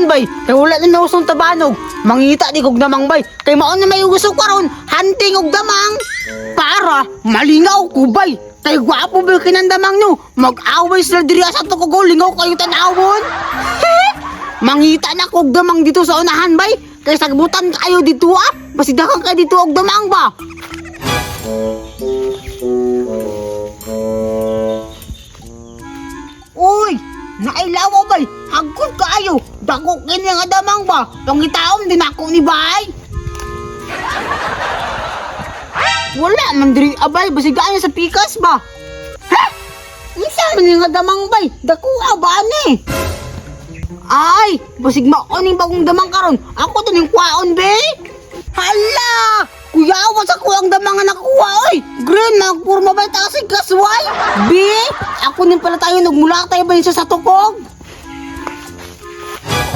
karon bay. Kay wala na nausong tabanog. Mangita di kog damang bay. Kay mao na may uso karon, hunting og damang para malingaw ko bay. Kay gwapo ba kinandamang nyo? Mag-away sila diri sa to ko lingaw kayo tanawon. Mangita na kog damang dito sa unahan bay. Kay sagbutan kayo dito Basidakan kayo dito og damang ba? Uy, nailawa bay. Hagkod kaayo. Dako kini nga damang ba? Pangitaom din ako ni bay. Wala man diri abay, basigaan sa pikas ba? Ha? Unsa man nga damang bay? Dakuha ba ni? Ay, basig maoning bagong damang karon. Ako to ning kwaon be. Hala! Kuya, awas ako ang damang nga nakuha oy. Green nagpurma ba ta kasi kasway? Be, ako ning pala tayo nagmula tayo ba sa tukog?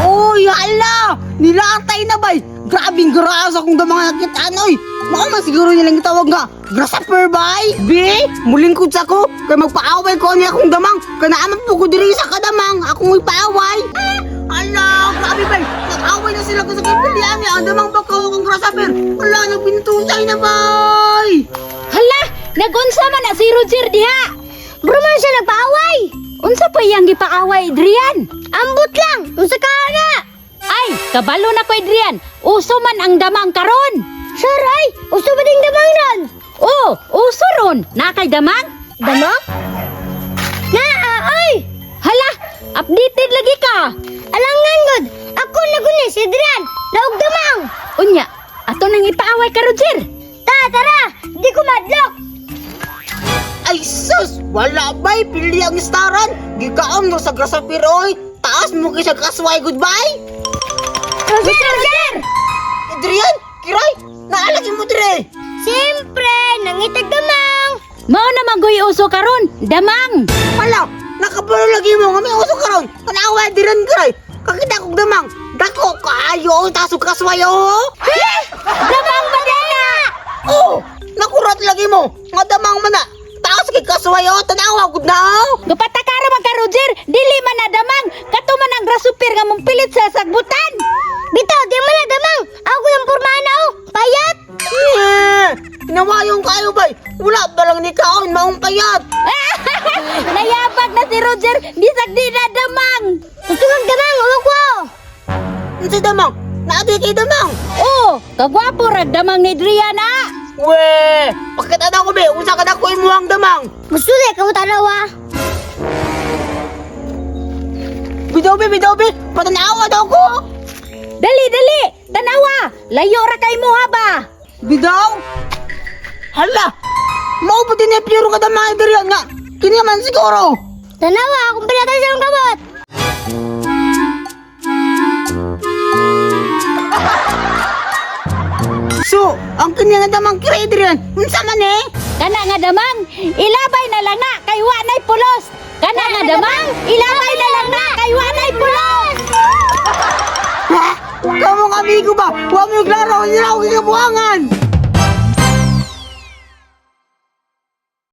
Uy, hala! Nilatay na bay. Grabing grasa kung damang nakitaan oy. Maka man siguro nilang itawag nga grasshopper bay. Be, mulingkod sa ko. Kaya magpaaway ko niya akong damang. Kanaaman po ko diri sa kadamang. Akong ipaaway. Ala, grabe bay. Nag-away na sila sa kipilian niya. Ang damang bakaw kong grasshopper. Ala, nagpintusay na bay. Hala, nagunsa man na si Roger diha. Bro man siya nagpaaway. Unsa pa iyang gipaaway, Adrian? Ambot lang, unsa ka na? Ay, kabalo na ko, Adrian. Uso man ang damang karon. Sure, ay, uso ba ding damang ron? Oh, uso ron. Nakay damang? Damang? Ay! Hala, updated lagi ka. Alangan god, ako nagunin si Adrian. Laog damang. Unya, ato nang ipaaway ka, Roger. Tara, di ko madlok. Ay sus, wala bay. Pili ang istaran. Gigaam no sa grasshopper oy. Taas mo kay sa kasway goodbye. Roger! Adrian, kiray, naalagi mo dire. Siyempre, nangitag damang. Mao na magoy uso karon, damang. Wala, nakabalo lagi mo nga may uso karon. Kanaway diran kiray. Kakita kog damang. Dako kaayo tasog kaswayo. Damang badana! Oh, nakurat lagi mo. Nga damang man na. Taas kay kaswayo, tanawa gud na. Gapatakara man ka, Roger. Dili man na damang. Kato man ang grasshopper nga mong pilit sa sagbutan. Bitaw, di man na damang. Ako yung pormana o. Payat. Nawayong kayo bay. Wala pa lang ni kaon maong payat. Nayabag na si Roger. Bisag di na damang. Gusto kang damang, uwag ko. Si damang, naadi kay damang. Oh, kagwapo rag damang ni Adriana. We, pakita na ko be. Usa ka na ko imuhang damang. Gusto di, kamu tanawa. Bidaw be. Patanawa daw ko. Dali. Tanawa. Layo ra kay mo ba? Bidaw? Hala! Mao ba din piyuro ka damang diriyan nga? Kini man siguro. Tanawa, akong pinatay sa kamot. So, ang kini nga damang kira diriyan. Unsa man eh? Kana nga damang, ilabay na lang na kay wa nay pulos. Kana nga damang, ilabay na lang na kay wa nay pulos. Ha? Kamong amigo ba? Huwag mo yung klaro, hindi na ako kinabuhangan.